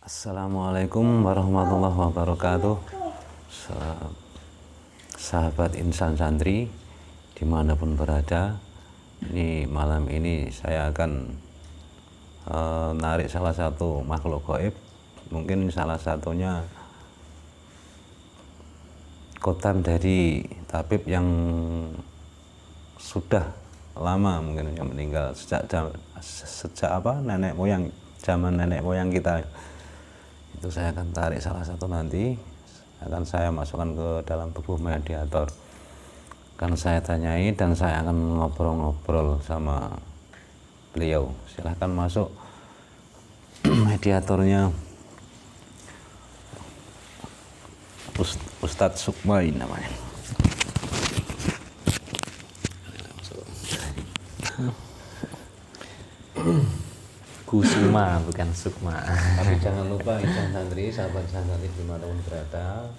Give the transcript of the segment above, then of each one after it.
Assalamualaikum warahmatullahi wabarakatuh. Sahabat Insan Santri dimanapun berada, ini malam ini saya akan narik salah satu makhluk gaib. Mungkin salah satunya khotam dari tabib yang sudah lama mungkin yang meninggal sejak nenek moyang, zaman nenek moyang kita. Itu saya akan tarik salah satu, nanti akan saya masukkan ke dalam tubuh mediator, akan saya tanyai dan saya akan ngobrol-ngobrol sama beliau. Silahkan masuk. Mediatornya Ustadz Sukmai namanya. Kusuma bukan Sukma. Tapi jangan lupa Insan Santri, sahabat Insan Santri dimanapun berada,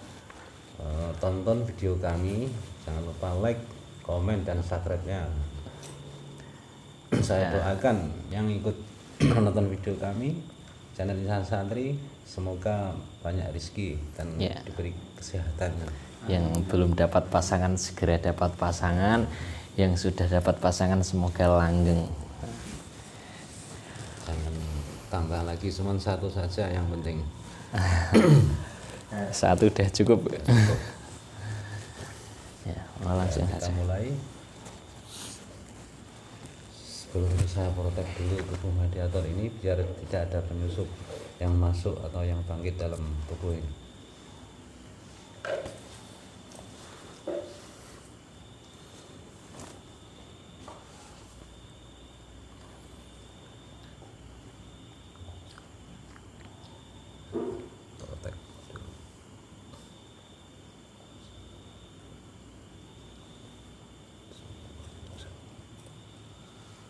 tonton video kami, jangan lupa like, komen, dan subscribe-nya. Saya doakan yang ikut menonton video kami, channel Insan Santri, semoga banyak rezeki dan diberi kesehatan. Yang belum dapat pasangan segera dapat pasangan, yang sudah dapat pasangan semoga langgeng. Jangan tambah lagi, cuma satu saja yang penting. Satu udah cukup. Ya, langsung kita saja. mulai. Sebelum itu saya protek dulu tubuh mediator ini biar tidak ada penyusup yang masuk atau yang bangkit dalam tubuh ini. Protek dulu.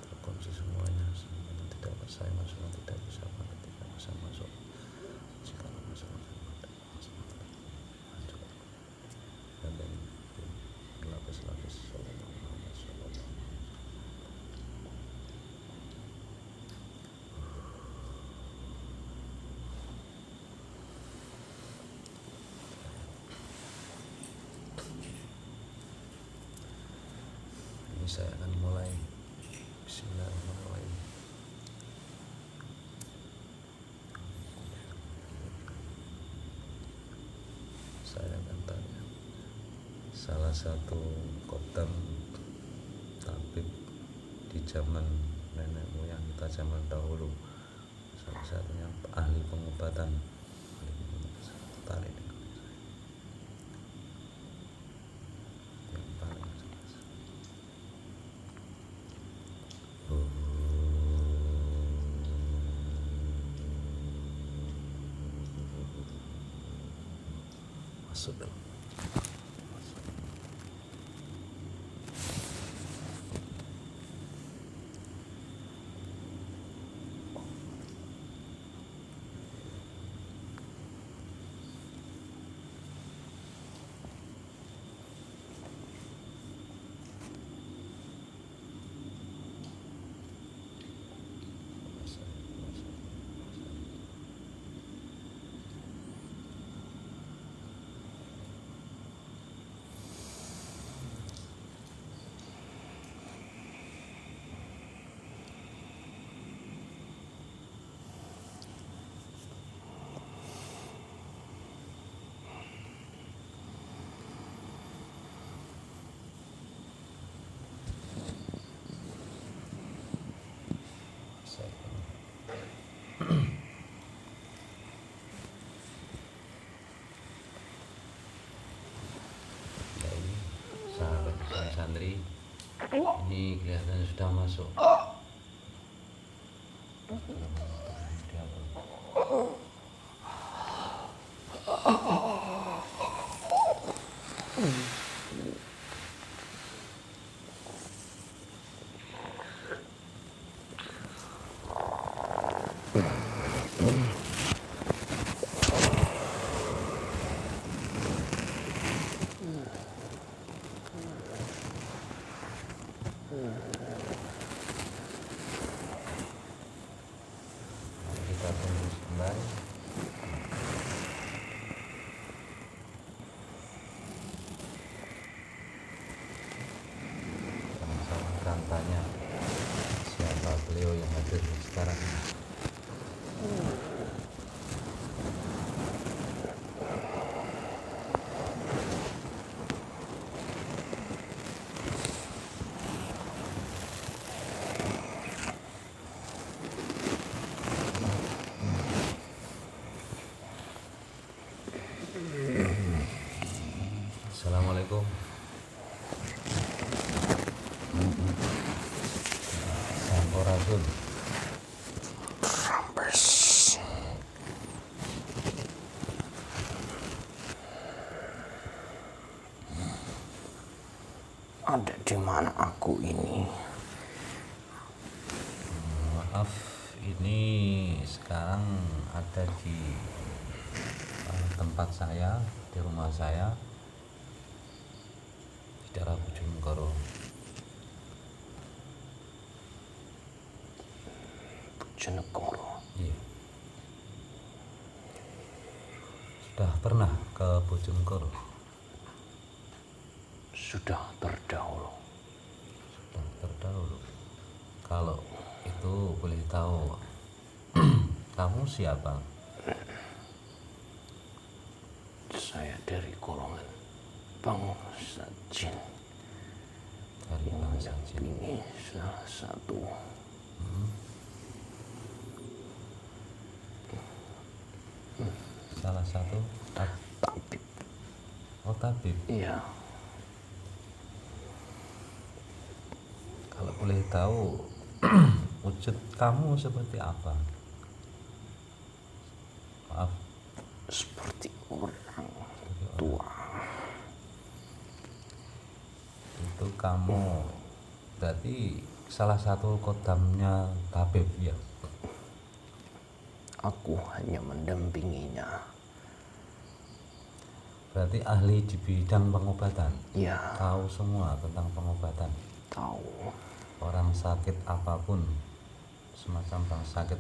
Terkunci semuanya, semuanya tidak saya masuk, tidak bisa banget, tidak bisa masuk. Jika masuk dan lapis-lapis. Ini saya akan mulai. Bismillahirrahmanirrahim. Saya akan tanya salah satu khotam tabib di zaman nenek moyang kita zaman dahulu, salah satunya ahli pengobatan. Tarik yang paling jelas. Masuk dalam. Sahabat Insan Santri, ini kelihatannya sudah masuk. Kita tunggu sebentar. akan tanya siapa beliau yang hadir sekarang ini. Assalamualaikum. Sampurasun. Ada di mana aku ini? Maaf, ini sekarang ada di tempat saya, di rumah saya, di daerah Bojonegoro. Bojonegoro. Iya. Sudah pernah ke Bojonegoro? Sudah terdahulu. Sudah terdahulu. Kalau itu boleh tahu, kamu siapa? Saya dari golongan bangsa jin. Dari bangsa jin. Ini salah satu Salah satu tabib. oh tabib. Iya. Kalau boleh tahu wujud kamu seperti apa? Maaf, Seperti orang tua. itu kamu berarti salah satu kodamnya tabib ya? Aku hanya mendampinginya. Berarti ahli di bidang pengobatan. Ya, Tahu semua tentang pengobatan. tahu. Orang sakit apapun, semacam bang sakit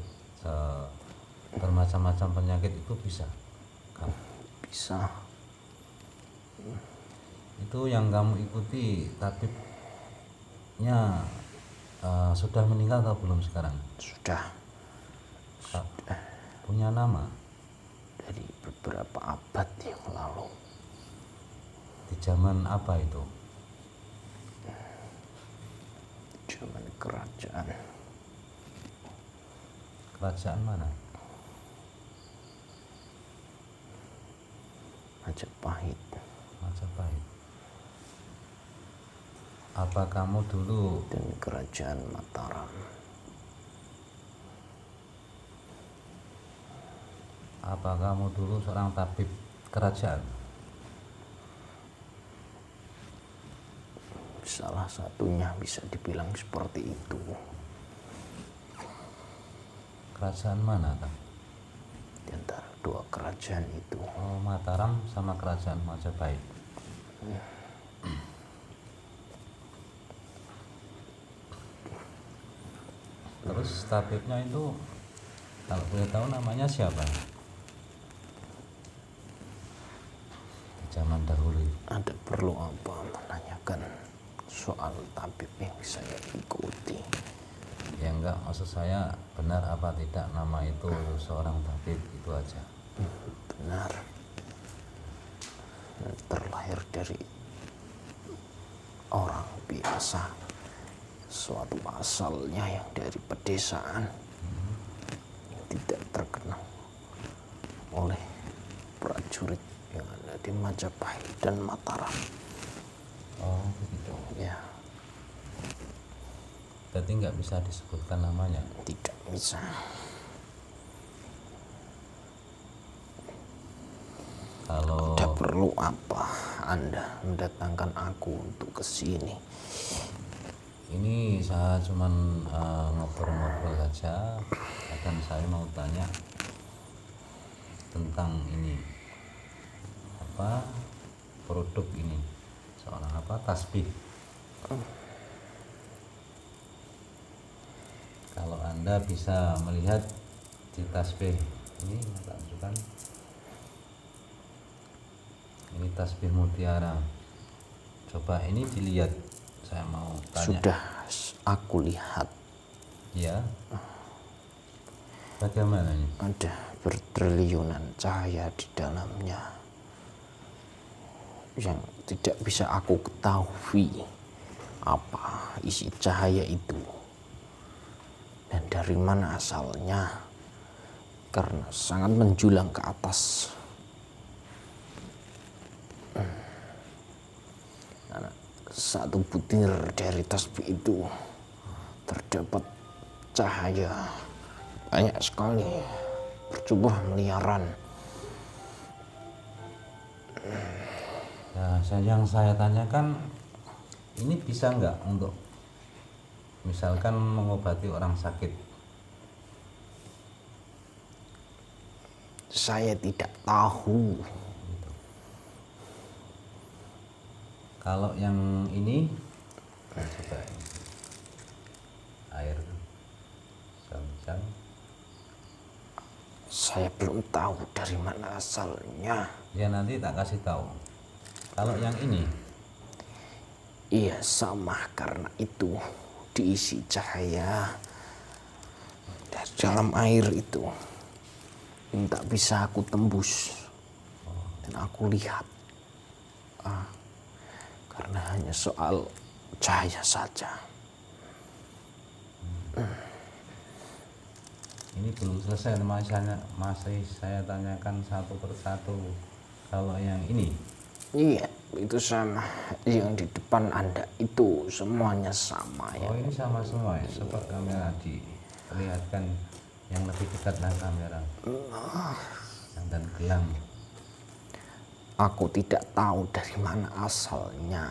bermacam-macam penyakit itu bisa. Kamu. Bisa. Itu yang kamu ikuti tabibnya sudah meninggal atau belum sekarang? Sudah Punya nama? dari beberapa abad yang lalu. Di zaman apa itu? Zaman kerajaan Kerajaan mana? Majapahit. Majapahit. Apa kamu dulu Dan kerajaan Mataram. apa kamu dulu seorang tabib kerajaan? Salah satunya bisa dibilang seperti itu. Kerajaan mana kan? Di antara dua kerajaan itu. Oh, Mataram sama kerajaan Majapahit. Terus tabibnya itu kalau boleh tahu namanya siapa? Di zaman dahulu. Ada perlu apa menanyakan soal tabib yang saya ikuti? Ya enggak, maksud saya benar apa tidak nama itu seorang tabib, itu aja. Benar. Terlahir dari orang biasa, suatu asalnya yang dari pedesaan, yang tidak terkenal oleh prajurit yang ada di Majapahit dan Mataram. Oh begitu. Ya, Berarti nggak bisa disebutkan namanya. tidak bisa. Kalau Tidak perlu apa Anda mendatangkan aku untuk ke sini? ini saya cuman ngobrol-ngobrol saja, dan saya mau tanya tentang ini apa produk ini, seorang apa tasbih. Kalau Anda bisa melihat di tasbih ini, tak tunjukkan. Ini tasbih mutiara. Coba ini dilihat. Saya mau tanya. Sudah aku lihat Ya. Bagaimana ini? ada bertriliunan cahaya di dalamnya yang tidak bisa aku ketahui apa isi cahaya itu dan dari mana asalnya, karena sangat menjulang ke atas. Satu butir dari tasbih itu terdapat cahaya banyak sekali, berjumlah miliaran. Nah, yang saya tanyakan, ini bisa nggak untuk misalkan mengobati orang sakit? Saya tidak tahu. Kalau yang ini, coba ini. Air zam-zam. Saya belum tahu dari mana asalnya. Ya nanti tak kasih tahu. Kalau yang ini, Iya, sama, karena itu diisi cahaya dari dalam air itu yang tak bisa aku tembus dan aku lihat. Karena hanya soal cahaya saja. ini belum selesai, masih saya tanyakan satu persatu. Kalau yang ini, Iya, itu sama. Yang di depan Anda itu semuanya sama ya. oh ini sama semua ya. Coba kamera diperlihatkan yang lebih dekat dengan kamera. Dan gelang. Aku tidak tahu dari mana asalnya.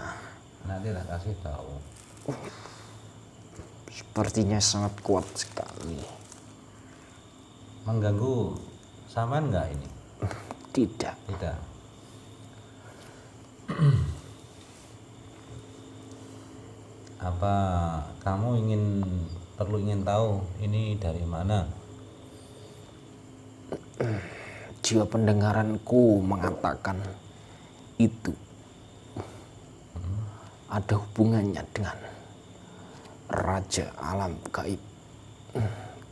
Nanti tak kasih tahu. Sepertinya sangat kuat sekali. Mengganggu sampean nggak ini? Tidak. Tidak. Apa kamu perlu ingin tahu ini dari mana? Jiwa pendengaranku mengatakan itu ada hubungannya dengan Raja Alam Gaib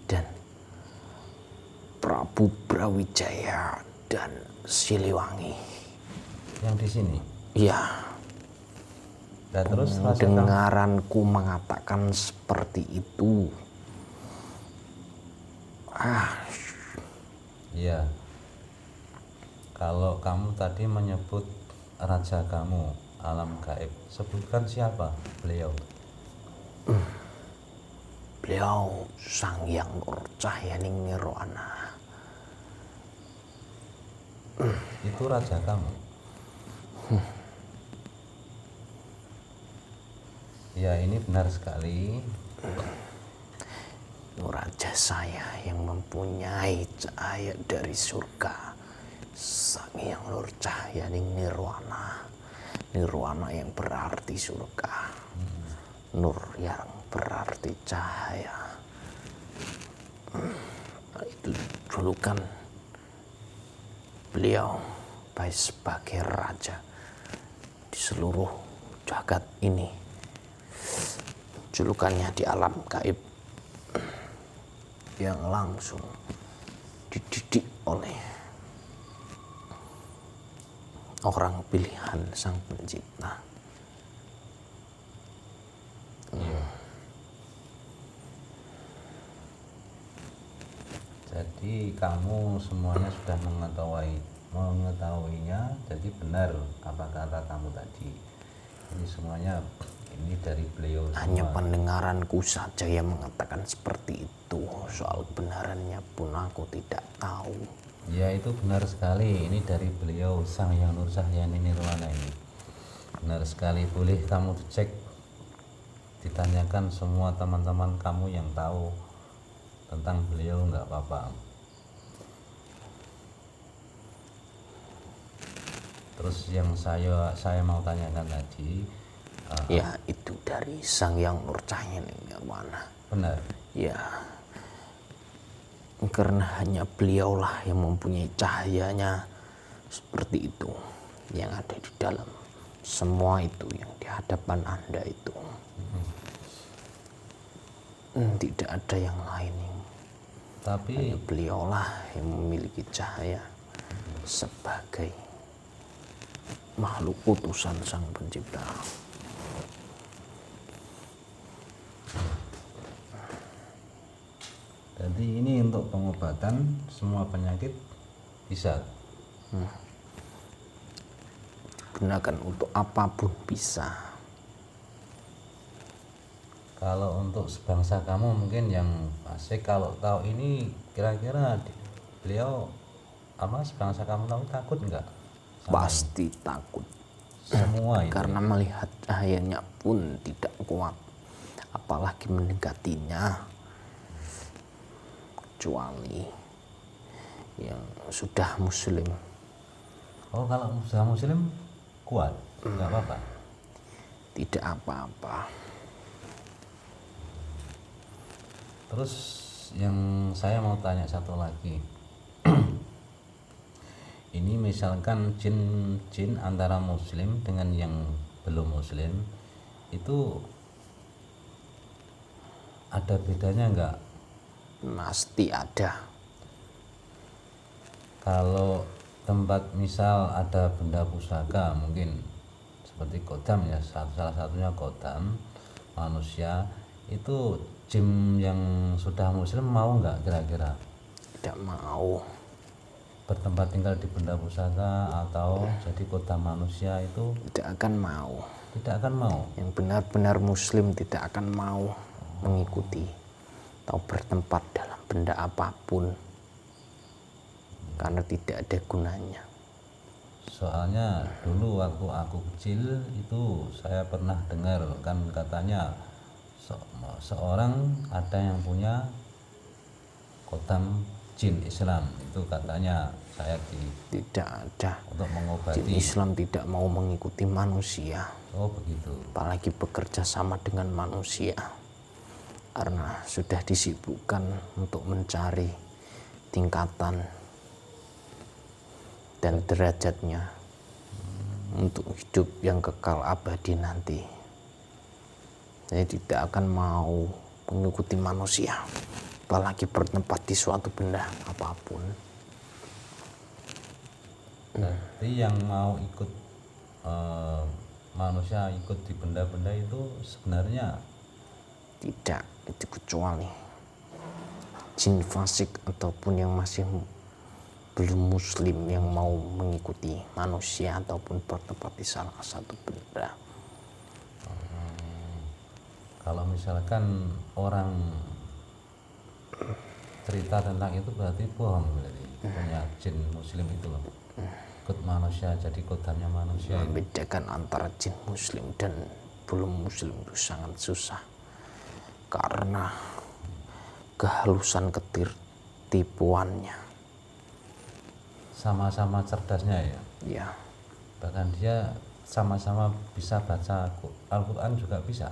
dan Prabu Brawijaya dan Siliwangi. Yang di sini. Ya, Dan terus pendengaranku mengatakan seperti itu. Iya. Kalau kamu tadi menyebut raja kamu alam gaib, sebutkan siapa beliau? Beliau Sang Hyang Nurcahyaning Nirwana. Itu raja kamu. Ya, ini benar sekali. Raja saya yang mempunyai cahaya dari surga, Sang Hyang Nurcahyaning Nirwana. Nirwana yang berarti surga, Nur yang berarti cahaya. Itu julukan beliau baik sebagai raja di seluruh jagat ini. Julukannya di alam gaib yang langsung dididik oleh orang pilihan Sang Pencipta. Jadi kamu semuanya sudah mengetahuinya. Jadi benar apa kata kamu tadi. Ini semuanya ini dari beliau semua. Hanya pendengaranku saja yang mengatakan seperti itu. Soal kebenarannya pun aku tidak tahu. Ya, itu benar sekali. Ini dari beliau Sang Hyang Nurcahyaning Nirwana ini. Benar sekali. Boleh kamu cek, ditanyakan semua teman-teman kamu yang tahu tentang beliau, nggak apa-apa. Terus yang saya mau tanyakan tadi, Ya, itu dari Sang Hyang Nurcahyaning Nirwana. benar. Ya, karena hanya beliaulah yang mempunyai cahayanya seperti itu, yang ada di dalam semua itu yang di hadapan Anda itu. Tidak ada yang lain. Tapi Beliaulah yang memiliki cahaya sebagai makhluk utusan Sang Pencipta. jadi ini untuk pengobatan semua penyakit bisa. Gunakan untuk apapun bisa. Kalau untuk sebangsa kamu mungkin yang asik kalau tahu ini, kira-kira beliau apa sebangsa kamu tahu takut enggak? Pasti takut. Semua itu. Karena melihat cahayanya pun tidak kuat, apalagi mendekatinya. Kecuali yang sudah muslim. Oh, kalau sudah muslim kuat, enggak apa-apa. Tidak apa-apa. Terus yang saya mau tanya satu lagi. Ini misalkan jin antara muslim dengan yang belum muslim itu ada bedanya enggak? Pasti ada. Kalau tempat misal ada benda pusaka mungkin seperti kodam ya, salah satunya kodam manusia, itu jin yang sudah muslim mau nggak kira-kira? Tidak mau. Bertempat tinggal di benda pusaka atau jadi kodam manusia itu Tidak akan mau. tidak akan mau. Yang benar-benar muslim tidak akan mau mengikuti atau bertempat dalam benda apapun, karena tidak ada gunanya. Soalnya dulu waktu aku kecil itu saya pernah dengar kan katanya seorang ada yang punya kodam jin Islam, itu katanya saya Tidak ada. untuk Jin mengobati. Islam tidak mau mengikuti manusia, Oh begitu. apalagi bekerja sama dengan manusia, karena sudah disibukkan untuk mencari tingkatan dan derajatnya untuk hidup yang kekal abadi nanti. Saya tidak akan mau mengikuti manusia, apalagi bertempat di suatu benda apapun. Berarti yang mau ikut manusia ikut di benda-benda itu sebenarnya Tidak, itu kecuali jin fasik ataupun yang masih belum muslim yang mau mengikuti manusia ataupun bertempat di salah satu benda. kalau misalkan orang cerita tentang itu berarti bohong, berarti punya jin muslim itu loh ikut manusia jadi kodamnya manusia. Membedakan antara jin muslim dan belum muslim itu sangat susah, karena kehalusan ketertipuannya. Sama-sama cerdasnya ya, Ya, bahkan dia sama-sama bisa baca Al-Quran juga bisa,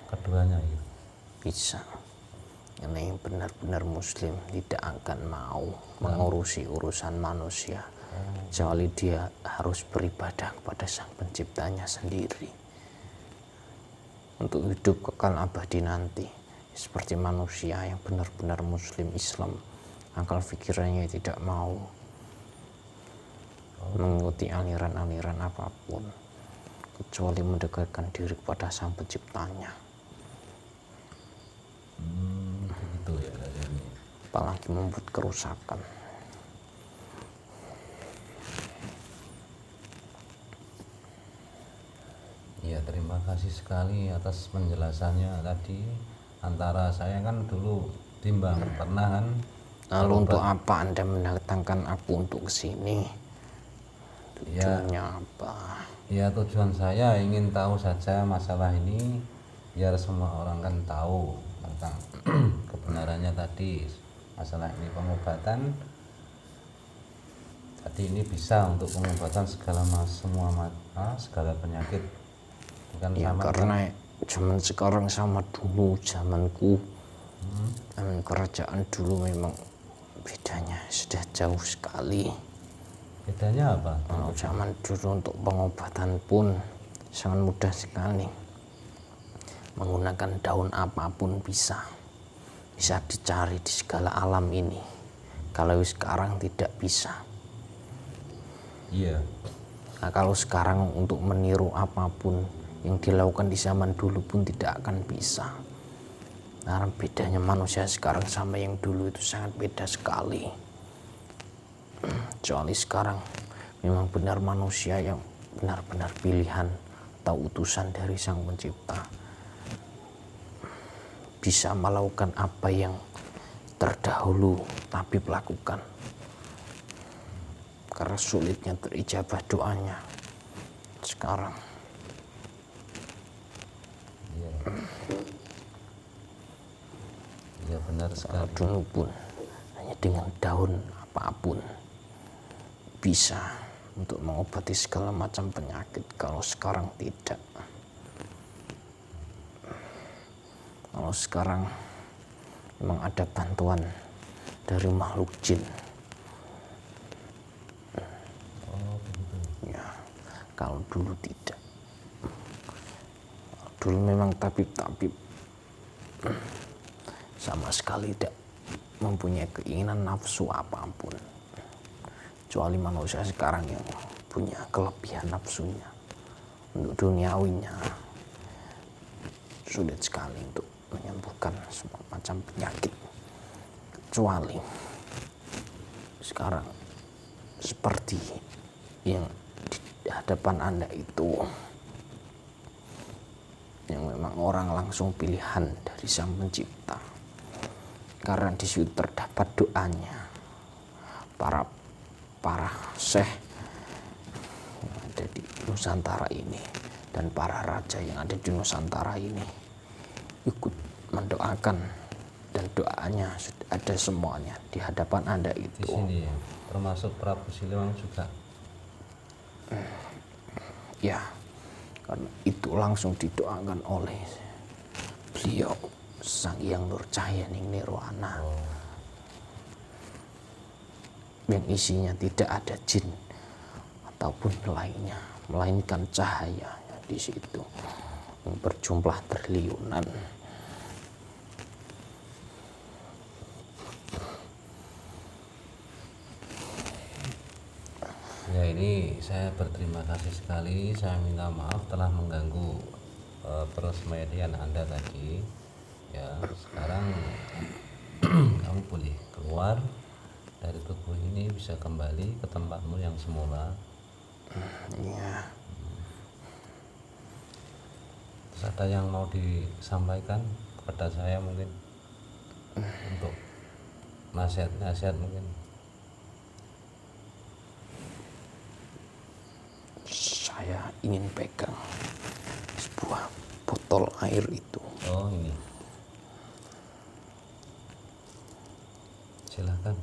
keduanya gitu. bisa. Karena yang benar-benar muslim tidak akan mau mengurusi urusan manusia, kecuali dia harus beribadah kepada Sang Penciptanya sendiri untuk hidup kekal abadi nanti. Seperti manusia yang benar-benar muslim Islam, akal pikirannya tidak mau mengikuti aliran-aliran apapun, kecuali mendekatkan diri kepada Sang Penciptanya. Begitu ya ini. Apalagi membuat kerusakan. Ya, terima kasih sekali atas penjelasannya tadi. Antara saya kan dulu timbang pernah kan. Lalu untuk apa Anda mendatangkan aku untuk kesini? Tujuannya apa? Ya, tujuan saya ingin tahu saja masalah ini biar semua orang kan tahu tentang kebenarannya tadi. Masalah ini pengobatan. Jadi ini bisa untuk pengobatan segala penyakit. Bukan Ya sama karena zaman sekarang sama dulu zamanku, kerajaan dulu memang bedanya sudah jauh sekali. bedanya apa? Kalau zaman dulu untuk pengobatan pun sangat mudah sekali, menggunakan daun apapun bisa. bisa dicari di segala alam ini. Kalau sekarang tidak bisa. Iya. Nah, kalau sekarang untuk meniru apapun yang dilakukan di zaman dulu pun tidak akan bisa. Karena bedanya manusia sekarang sama yang dulu itu sangat beda sekali. Kecuali sekarang memang benar manusia yang benar-benar pilihan atau utusan dari Sang Pencipta, bisa melakukan apa yang terdahulu Habib lakukan. Karena sulitnya terijabah doanya sekarang. Iya benar sekali. Dulu pun hanya dengan daun apapun bisa untuk mengobati segala macam penyakit. Kalau sekarang tidak. Kalau sekarang memang ada bantuan dari makhluk jin. Ya, kalau dulu tidak. Dulu memang tabib-tabib sama sekali tidak mempunyai keinginan nafsu apapun. Kecuali manusia sekarang yang punya kelebihan nafsunya. Untuk duniawinya sulit sekali untuk menyembuhkan semua macam penyakit. Kecuali sekarang seperti yang di hadapan Anda itu, yang memang orang langsung pilihan dari Sang Pencipta. Karena di situ terdapat doanya para syekh yang ada di Nusantara ini dan para raja yang ada di Nusantara ini ikut mendoakan, dan doanya sudah ada semuanya di hadapan Anda itu. Di sini ya, termasuk Prabu Siliwangi juga. Ya, karena itu langsung didoakan oleh beliau Sang Hyang Nurcahya Ning Nirwana. Yang isinya tidak ada jin ataupun lainnya, melainkan cahaya di situ yang berjumlah triliunan. Ya, ini saya berterima kasih sekali. Saya minta maaf telah mengganggu peresmedian Anda tadi. Ya, sekarang kamu boleh keluar dari tubuh ini, bisa kembali ke tempatmu yang semula. Iya. Terus ada yang mau disampaikan kepada saya mungkin untuk nasihat-nasihat mungkin? Saya ingin pegang sebuah botol air itu. Oh, ini. Silakan.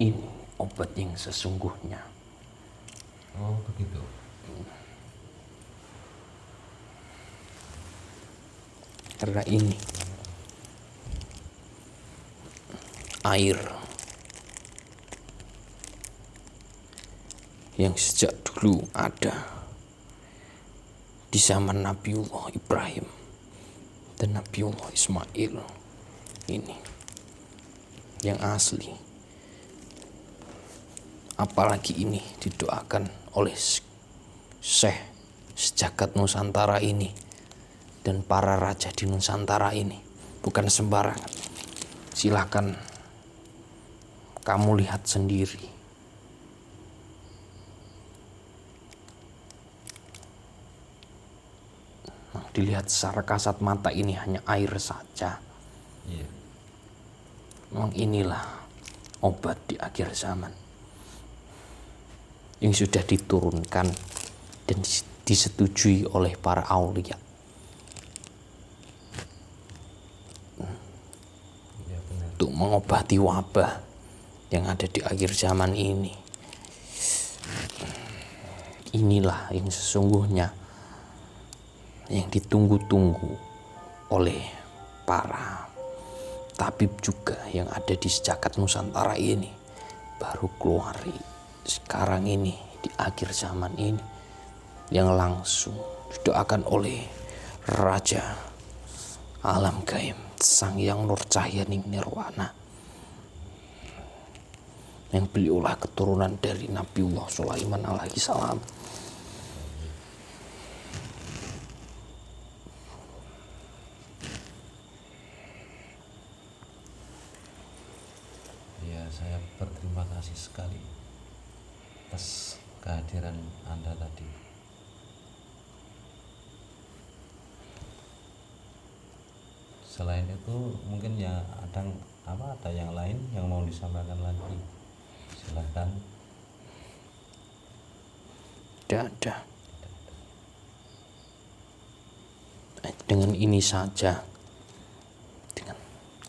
Ini obat yang sesungguhnya. Oh, begitu. Karena ini air yang sejak dulu ada di zaman Nabiullah Ibrahim dan Nabiullah Ismail. Ini yang asli. Apalagi ini didoakan oleh Syekh sejagat Nusantara ini dan para raja di Nusantara ini. Bukan sembarangan. Silakan kamu lihat sendiri. dilihat secara kasat mata ini hanya air saja. Iya. Memang inilah obat di akhir zaman yang sudah diturunkan dan disetujui oleh para aulia. Iya, benar. Untuk mengobati wabah yang ada di akhir zaman ini. Inilah yang sesungguhnya yang ditunggu-tunggu oleh para tabib juga yang ada di sejagat Nusantara ini. Baru keluar sekarang ini di akhir zaman ini, yang langsung didoakan oleh Raja Alam Gaib Sang Hyang Nur Cahyaning Nirwana, yang beliaulah keturunan dari Nabiullah Sulaiman alaihi salam. Ya, saya berterima kasih sekali atas kehadiran Anda tadi. Selain itu mungkin ya ada yang lain yang mau disampaikan lagi, silahkan. Tidak ada. Dengan ini saja, dengan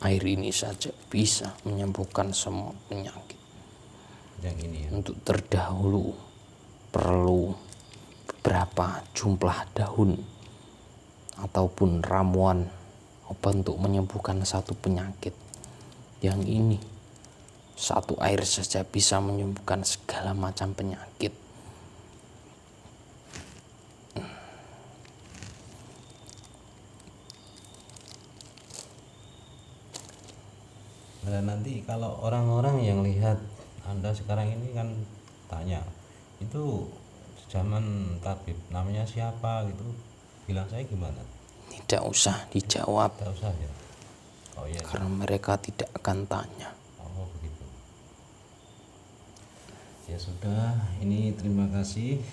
air ini saja bisa menyembuhkan semua penyakit. Yang ini ya. Untuk terdahulu perlu beberapa jumlah daun ataupun ramuan obat untuk menyembuhkan satu penyakit. Yang ini satu air saja bisa menyembuhkan segala macam penyakit. Dan nanti kalau orang-orang yang lihat Anda sekarang ini kan tanya, itu zaman tabib namanya siapa gitu, bilang saya gimana? Tidak usah dijawab. Tidak usah ya. Oh iya. Karena mereka tidak akan tanya. Oh begitu. Ya sudah, ini terima kasih.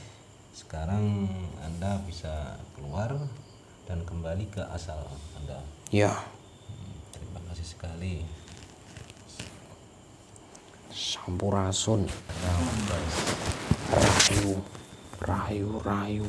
Sekarang Anda bisa keluar dan kembali ke asal Anda. Ya. Terima kasih sekali. Sampurasun. Rahayu, rahayu, rahayu.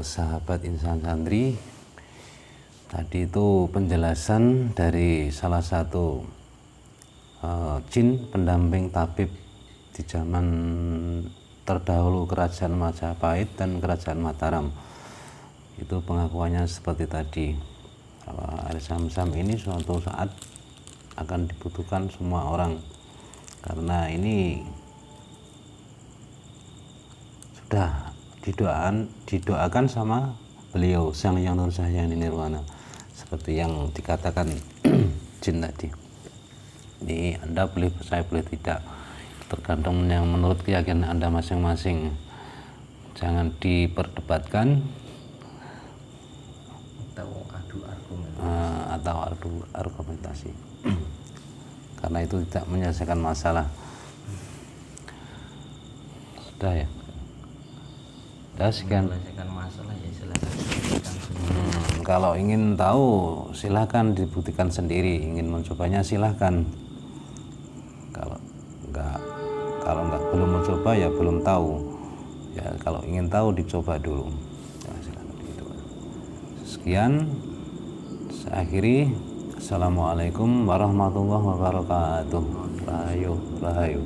Sahabat Insan Santri, tadi itu penjelasan dari salah satu jin pendamping tabib di zaman terdahulu Kerajaan Majapahit dan Kerajaan Mataram. Itu pengakuannya seperti tadi, bahwa air zam-zam ini suatu saat akan dibutuhkan semua orang, karena ini sudah didoakan sama beliau Sang Hyang Nur Cahyaning Nirwana, seperti yang dikatakan jin tadi. Ini Anda boleh percaya boleh tidak, tergantung yang menurut keyakinan Anda masing-masing. Jangan diperdebatkan atau adu argumentasi karena itu tidak menyelesaikan masalah. Sudah ya. Sekian. Kalau ingin tahu silahkan dibuktikan sendiri, ingin mencobanya silahkan. Kalau nggak belum mencoba ya belum tahu. Ya kalau ingin tahu dicoba dulu. Ya, silakan gitu. Sekian, saya akhiri. Assalamualaikum warahmatullahi wabarakatuh. Rahayu, rahayu.